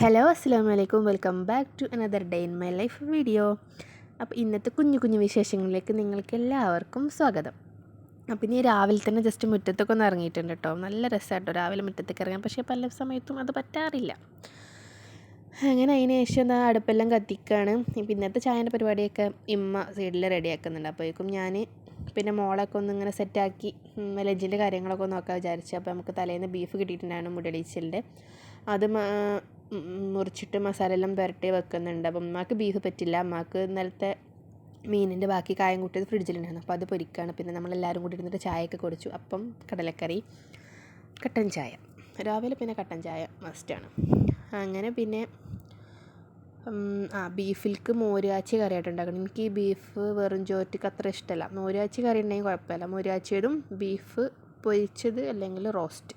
Hello അസ്സാം വലൈക്കും, welcome back to another day in my life video. അപ്പോൾ ഇന്നത്തെ കുഞ്ഞു കുഞ്ഞു വിശേഷങ്ങളിലേക്ക് നിങ്ങൾക്ക് എല്ലാവർക്കും സ്വാഗതം. അപ്പോൾ ഇനി രാവിലെ തന്നെ ജസ്റ്റ് മുറ്റത്തൊക്കെ ഒന്ന് ഇറങ്ങിയിട്ടുണ്ട് കേട്ടോ. നല്ല രസമായിട്ടോ രാവിലെ മുറ്റത്തേക്ക് ഇറങ്ങാൻ, പക്ഷേ പല സമയത്തും അത് പറ്റാറില്ല. അങ്ങനെ അതിന് ശേഷം അടുപ്പെല്ലാം കത്തിക്കുകയാണ്. ഇപ്പം ഇന്നത്തെ ചായൻ്റെ പരിപാടിയൊക്കെ ഇമ്മ സൈഡിൽ റെഡിയാക്കുന്നുണ്ട്. അപ്പോഴേക്കും ഞാൻ പിന്നെ മോളൊക്കെ ഒന്ന് ഇങ്ങനെ സെറ്റാക്കി ലഞ്ചിൻ്റെ കാര്യങ്ങളൊക്കെ നോക്കാൻ വിചാരിച്ചു. അപ്പോൾ നമുക്ക് തലേന്ന് ബീഫ് കിട്ടിയിട്ടുണ്ടായിരുന്നു മുടലീച്ചലിൻ്റെ. അത് മുറിച്ചിട്ട് മസാല എല്ലാം പുരട്ടി വെക്കുന്നുണ്ട്. അപ്പം അമ്മക്ക് ബീഫ് പറ്റില്ല. അമ്മക്ക് ഇന്നലത്തെ മീനിൻ്റെ ബാക്കി കായം കൂട്ടിയത് ഫ്രിഡ്ജിലുണ്ടായിരുന്നു. അപ്പോൾ അത് പൊരിക്കുകയാണ്. പിന്നെ നമ്മളെല്ലാവരും കൂടി ഇരുന്നിട്ട് ചായയൊക്കെ കുടിച്ചു. അപ്പം കടലക്കറി, കട്ടൻ ചായ. രാവിലെ പിന്നെ കട്ടൻ ചായ മസ്റ്റാണ്. അങ്ങനെ പിന്നെ ബീഫിലേക്ക് മോരുകാച്ചി കറിയായിട്ട് ഉണ്ടാക്കണം. എനിക്ക് ഈ ബീഫ് വെറും ചോറ്റക്ക് അത്ര ഇഷ്ടമല്ല. മോരുകാച്ചി കറി ഉണ്ടെങ്കിൽ കുഴപ്പമില്ല. മോരുകാച്ചിയതും ബീഫ് പൊരിച്ചത് അല്ലെങ്കിൽ റോസ്റ്റ്,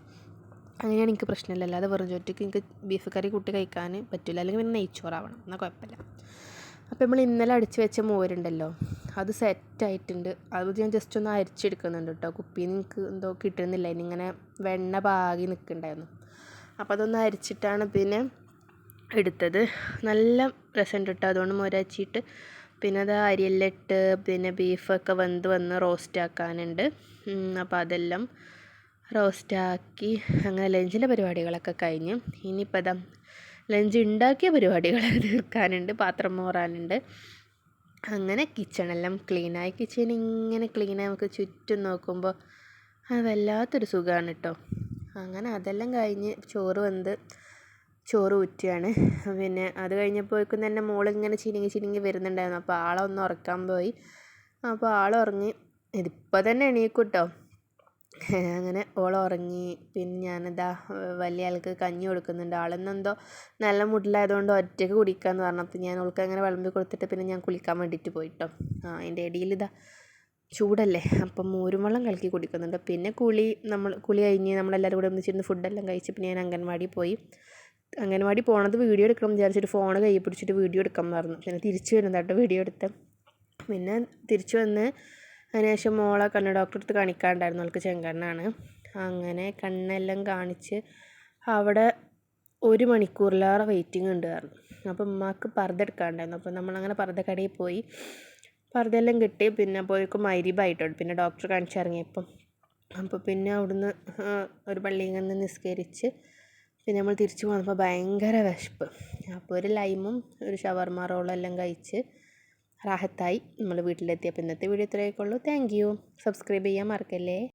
അങ്ങനെയാണ് എനിക്ക് പ്രശ്നമില്ല. അല്ലാതെ വെറും ചോറ്റക്ക് എനിക്ക് ബീഫ് കറി കൂട്ടി കഴിക്കാൻ പറ്റില്ല. അല്ലെങ്കിൽ പിന്നെ നെയ്ച്ചോറാവണം, എന്നാൽ കുഴപ്പമില്ല. അപ്പോൾ നമ്മൾ ഇന്നലെ അടിച്ച് വെച്ച മോരുണ്ടല്ലോ, അത് സെറ്റായിട്ടുണ്ട്. അത് ഞാൻ ജസ്റ്റ് ഒന്ന് അരിച്ചെടുക്കുന്നുണ്ട് കേട്ടോ. കുപ്പിയിൽ നിന്ന് എനിക്ക് എന്തോ കിട്ടുന്നില്ല, ഇനിയിങ്ങനെ വെണ്ണ പാകി നിൽക്കുന്നുണ്ടായിരുന്നു. അപ്പോൾ അതൊന്ന് അരിച്ചിട്ടാണ് പിന്നെ എടുത്തത്. നല്ല രസമുണ്ട് കേട്ടോ. അതുകൊണ്ട് മോരച്ചിട്ട് പിന്നെ അത് അരിയെല്ലാം ഇട്ട് പിന്നെ ബീഫൊക്കെ വന്ന് റോസ്റ്റ് ആക്കാനുണ്ട്. അപ്പോൾ അതെല്ലാം റോസ്റ്റാക്കി അങ്ങനെ ലഞ്ചിൻ്റെ പരിപാടികളൊക്കെ കഴിഞ്ഞ് ഇനിയിപ്പോൾ അതാ ലഞ്ച് ഉണ്ടാക്കിയ പരിപാടികൾ തീർക്കാനുണ്ട്, പാത്രം മോറാനുണ്ട്. അങ്ങനെ കിച്ചണെല്ലാം ക്ലീനായി. കിച്ചൺ ഇങ്ങനെ ക്ലീനായി നമുക്ക് ചുറ്റും നോക്കുമ്പോൾ അത് വല്ലാത്തൊരു സുഖമാണ് കേട്ടോ. അങ്ങനെ അതെല്ലാം കഴിഞ്ഞ് ചോറ് ഊറ്റുകയാണ്. പിന്നെ അത് കഴിഞ്ഞപ്പോഴേക്കും തന്നെ മോളിങ്ങനെ ചിനുങ്ങി വരുന്നുണ്ടായിരുന്നു. അപ്പോൾ ആളെ ഒന്ന് ഉറക്കാൻ പോയി. അപ്പോൾ ആളുറങ്ങി. ഇതിപ്പോൾ തന്നെ എണീക്കും കേട്ടോ. അങ്ങനെ ഉറങ്ങി. പിന്നെ ഞാനിതാ വലിയ ആൾക്ക് കഞ്ഞി കൊടുക്കുന്നുണ്ട്. ആളെന്നെന്തോ നല്ല മുട്ടിലായതുകൊണ്ട് ഒറ്റയ്ക്ക് കുടിക്കാമെന്ന് പറഞ്ഞപ്പോൾ ഞാൻ അവൾക്ക് അങ്ങനെ വിളമ്പി കൊടുത്തിട്ട് പിന്നെ ഞാൻ കുളിക്കാൻ വേണ്ടിയിട്ട് പോയിട്ടോ. അതിൻ്റെ ഇടയിൽ ഇതാ ചൂടല്ലേ, അപ്പം മോരും വെള്ളം കലക്കി കുടിക്കുന്നുണ്ട്. പിന്നെ കുളി കഴിഞ്ഞ് നമ്മളെല്ലാവരും കൂടെ ഒന്നിച്ചിരുന്ന് ഫുഡെല്ലാം കഴിച്ച് പിന്നെ ഞാൻ അംഗൻവാടി പോണത് വീഡിയോ എടുക്കണം വിചാരിച്ചിട്ട് ഫോൺ കയ്യിൽ പിടിച്ചിട്ട് വീഡിയോ എടുക്കാൻ പറഞ്ഞു. പിന്നെ തിരിച്ച് വരുന്നതാട്ടോ വീഡിയോ എടുത്ത്. പിന്നെ തിരിച്ച് വന്ന് അതിനുശേഷം മോളെ കണ്ണ് ഡോക്ടറെ അടുത്ത് കാണിക്കാനുണ്ടായിരുന്നു. അവൾക്ക് ചെങ്കണ്ണാണ്. അങ്ങനെ കണ്ണെല്ലാം കാണിച്ച് അവിടെ 1 മണിക്കൂറിലേറെ വെയിറ്റിംഗ് ഉണ്ട് പറഞ്ഞു. അപ്പം ഉമ്മാക്ക് പർദ്ദ എടുക്കാനുണ്ടായിരുന്നു. അപ്പം നമ്മളങ്ങനെ പർദ്ദ കടയിൽ പോയി പർദ്ദയെല്ലാം കിട്ടി. പിന്നെ പോയിക്കും മഗ്‌രിബായിട്ടുണ്ട്. പിന്നെ ഡോക്ടറെ കാണിച്ചിറങ്ങിയപ്പം അപ്പോൾ പിന്നെ അവിടുന്ന് ഒരു പള്ളിയിൽ നിന്ന് നിസ്കരിച്ച് പിന്നെ നമ്മൾ തിരിച്ചു പോകുന്നപ്പോൾ ഭയങ്കര വിശപ്പ്. അപ്പോൾ ഒരു ലൈമും ഒരു ഷവർമ റോളും എല്ലാം കഴിച്ച് റാഹത്തായി നമ്മൾ വീട്ടിലെത്തിയപ്പോൾ ഇന്നത്തെ വീഡിയോ ഇത്രയൊക്കെ ഉള്ളൂ. Thank you. സബ്സ്ക്രൈബ് ചെയ്യാൻ മറക്കല്ലേ.